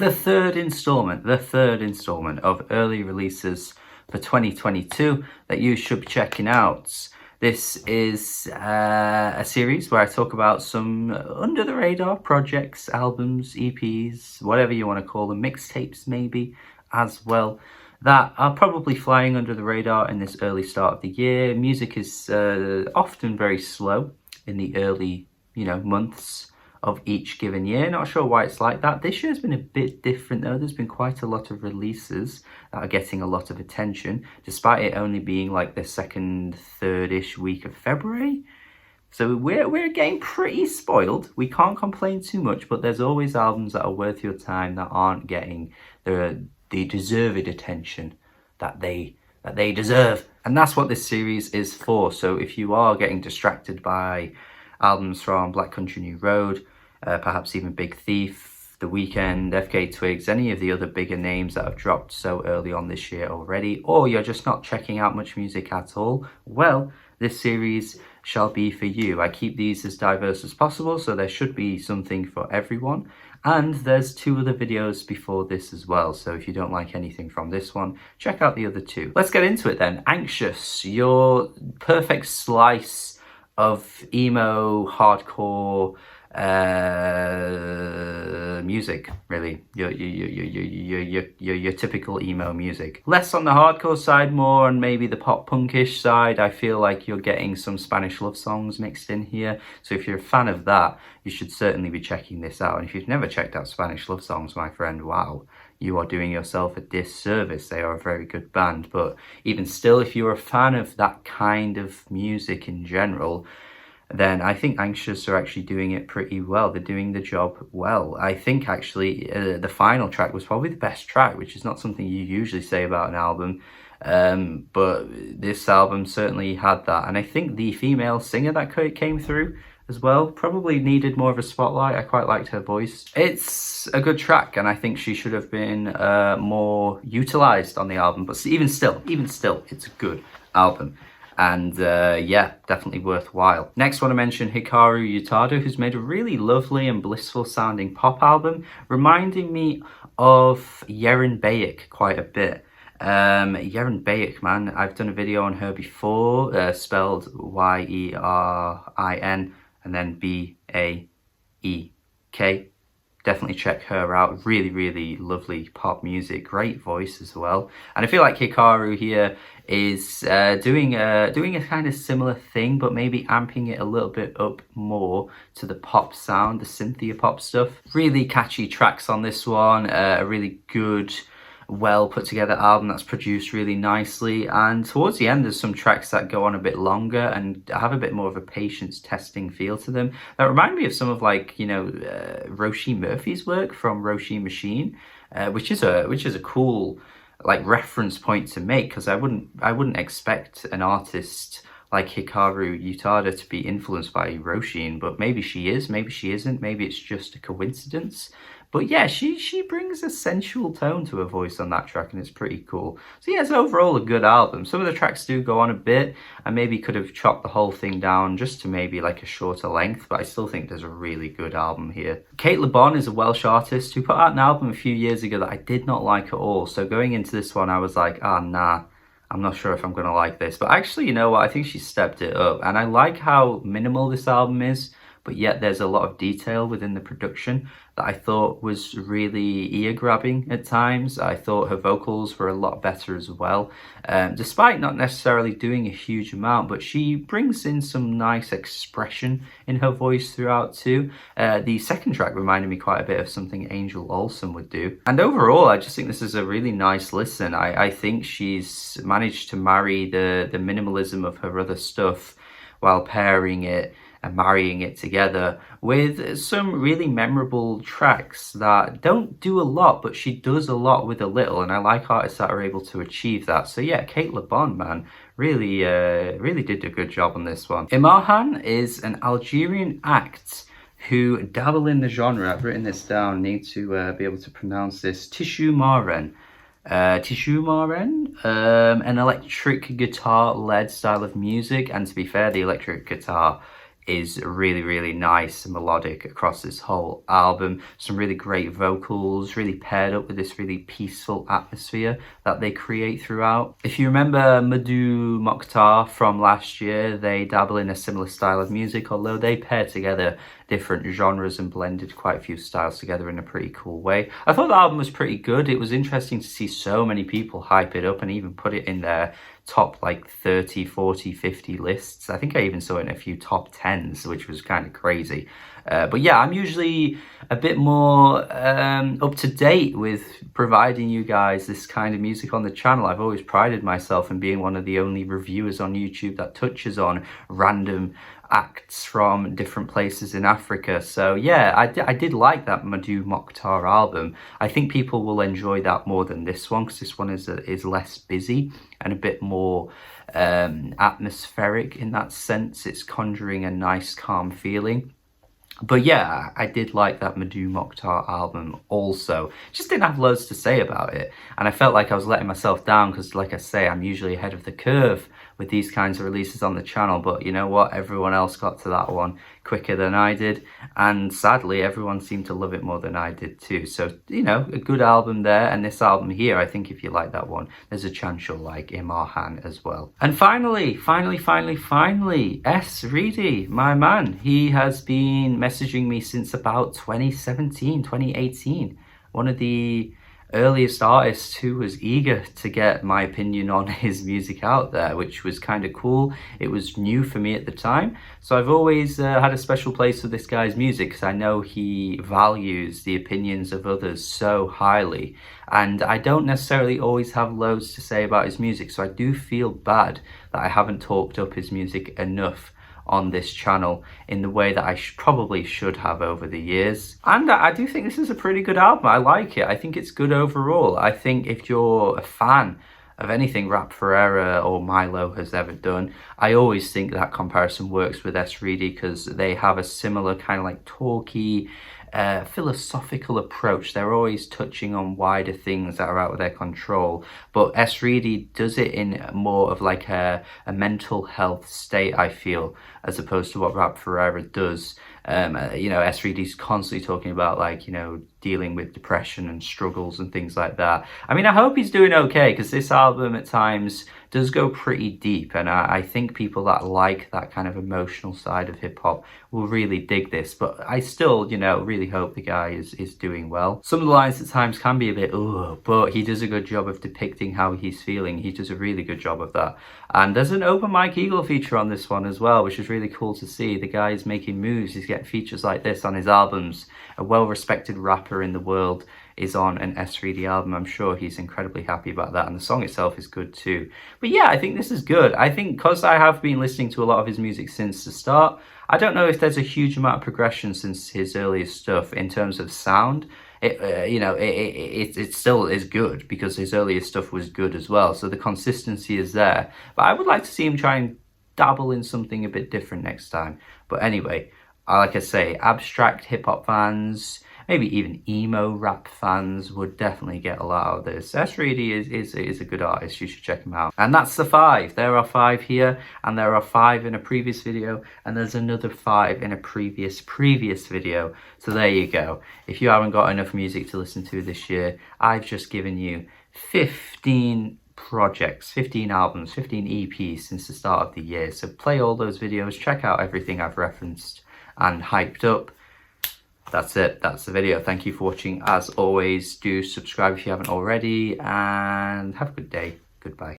the third installment of early releases for 2022 that you should be checking out. This is a series where I talk about some under the radar projects, albums, EPs, whatever you want to call them, mixtapes maybe as well, that are probably flying under the radar in this early start of the year. Music is often very slow in the early, months of each given year. Not sure why it's like that. This year's been a bit different though. There's been quite a lot of releases that are getting a lot of attention, despite it only being like the second, third-ish week of February. So we're getting pretty spoiled. We can't complain too much, but there's always albums that are worth your time that aren't getting the deserved attention that they deserve. And that's what this series is for. So if you are getting distracted by albums from Black Country New Road, perhaps even Big Thief, The Weeknd, FK Twigs, any of the other bigger names that have dropped so early on this year already, or you're just not checking out much music at all, well, this series shall be for you. I keep these as diverse as possible, so there should be something for everyone. And there's 2 other videos before this as well, so if you don't like anything from this one, check out the other 2. Let's get into it then. Anxious, your perfect slice of emo, hardcore music, really. Your typical emo music. Less on the hardcore side, more on maybe the pop punkish side. I feel like you're getting some Spanish love songs mixed in here. So if you're a fan of that, you should certainly be checking this out. And if you've never checked out Spanish love songs, my friend, wow, you are doing yourself a disservice. They are a very good band. But even still, if you're a fan of that kind of music in general, then I think Anxious are actually doing it pretty well. They're doing the job well. I think actually the final track was probably the best track, which is not something you usually say about an album. But this album certainly had that. And I think the female singer that came through as well probably needed more of a spotlight. I quite liked her voice. It's a good track, and I think she should have been more utilized on the album. But even still, it's a good album. And yeah, definitely worthwhile. Next, want to mention Hikaru Utada, who's made a really lovely and blissful sounding pop album, reminding me of Yerin Bayek quite a bit. Yerin Bayek, man, I've done a video on her before, spelled Yerin and then Baek. Definitely check her out. Really, really lovely pop music. Great voice as well. And I feel like Hikaru here is doing a kind of similar thing, but maybe amping it a little bit up more to the pop sound, the synthia pop stuff. Really catchy tracks on this one. A really good, well put together album that's produced really nicely. And towards the end, there's some tracks that go on a bit longer and have a bit more of a patience testing feel to them that remind me of some of like Roisin Murphy's work from Roisin Machine, which is a cool like reference point to make, because I wouldn't expect an artist like Hikaru Utada to be influenced by Roisin, but maybe she is, maybe she isn't, maybe it's just a coincidence. But yeah, she brings a sensual tone to her voice on that track, and it's pretty cool. So yeah, it's overall a good album. Some of the tracks do go on a bit, and maybe could have chopped the whole thing down just to maybe like a shorter length, but I still think there's a really good album here. Cate Le Bon is a Welsh artist who put out an album a few years ago that I did not like at all. So going into this one, I was like, nah, I'm not sure if I'm going to like this. But actually, you know what? I think she stepped it up. And I like how minimal this album is, but yet there's a lot of detail within the production that I thought was really ear-grabbing at times. I thought her vocals were a lot better as well, despite not necessarily doing a huge amount, but she brings in some nice expression in her voice throughout too. The second track reminded me quite a bit of something Angel Olsen would do. And overall, I just think this is a really nice listen. I think she's managed to marry the minimalism of her other stuff while pairing it and marrying it together with some really memorable tracks that don't do a lot, but she does a lot with a little, and I like artists that are able to achieve that. So yeah, Cate Le Bon, man, really did a good job on this one. Imarhan is an Algerian act who dabble in the genre. I've written this down, need to be able to pronounce this. Tishu Maren. An electric guitar-led style of music, and to be fair, the electric guitar is really, really nice and melodic across this whole album. Some really great vocals, really paired up with this really peaceful atmosphere that they create throughout. If you remember Madhu Mokhtar from last year, they dabble in a similar style of music, although they pair together different genres and blended quite a few styles together in a pretty cool way. I thought the album was pretty good. It was interesting to see so many people hype it up and even put it in their top like 30, 40, 50 lists. I think I even saw it in a few top 10s, which was kind of crazy. But yeah, I'm usually a bit more up to date with providing you guys this kind of music on the channel. I've always prided myself in being one of the only reviewers on YouTube that touches on random acts from different places in Africa. So yeah, I did like that Madhu Mokhtar album. I think people will enjoy that more than this one, because this one is less busy and a bit more atmospheric in that sense. It's conjuring a nice calm feeling. But yeah, I did like that Madhu Mokhtar album also. Just didn't have loads to say about it. And I felt like I was letting myself down because, like I say, I'm usually ahead of the curve with these kinds of releases on the channel. But you know what? Everyone else got to that one quicker than I did. And sadly, everyone seemed to love it more than I did too. So, you know, a good album there. And this album here, I think if you like that one, there's a chance you'll like Imarhan as well. And finally, S. Reidy, my man. He has been messaging me since about 2017, 2018. One of the earliest artists who was eager to get my opinion on his music out there, which was kind of cool. It was new for me at the time, so I've always had a special place for this guy's music, because I know he values the opinions of others so highly, and I don't necessarily always have loads to say about his music, so I do feel bad that I haven't talked up his music enough on this channel in the way that I probably should have over the years. And I do think this is a pretty good album. I like it. I think it's good overall. I think if you're a fan of anything Rap Ferreira or Milo has ever done, I always think that comparison works with S. Reidy, because they have a similar kind of like talky, philosophical approach. They're always touching on wider things that are out of their control, but S. Reidy does it in more of like a mental health state, I feel, as opposed to what Rap Ferreira does. You know, S. Reidy's constantly talking about, like, you know, dealing with depression and struggles and things like that. I mean, I hope he's doing okay, because this album at times does go pretty deep, and I think people that like that kind of emotional side of hip-hop will really dig this. But I still, you know, really hope the guy is doing well. Some of the lines at times can be a bit ugh, but he does a good job of depicting how he's feeling. He does a really good job of that. And there's an open mic eagle feature on this one as well, which is really cool to see. The guy is making moves. He's getting features like this on his albums. A well-respected rapper in the world is on an S. Reidy album. I'm sure he's incredibly happy about that, and the song itself is good too. But yeah, I think this is good. I think because I have been listening to a lot of his music since the start, I don't know if there's a huge amount of progression since his earliest stuff in terms of sound. It still is good, because his earlier stuff was good as well, so the consistency is there. But I would like to see him try and dabble in something a bit different next time. But anyway, like I say, abstract hip-hop fans, maybe even emo rap fans would definitely get a lot out of this. S. Reidy is a good artist. You should check him out. And that's the 5. There are 5 here, and there are 5 in a previous video, and there's another 5 in a previous video. So there you go. If you haven't got enough music to listen to this year, I've just given you 15 projects, 15 albums, 15 EPs since the start of the year. So play all those videos, check out everything I've referenced and hyped up. That's it. That's the video. Thank you for watching. As always, do subscribe if you haven't already, and have a good day. Goodbye.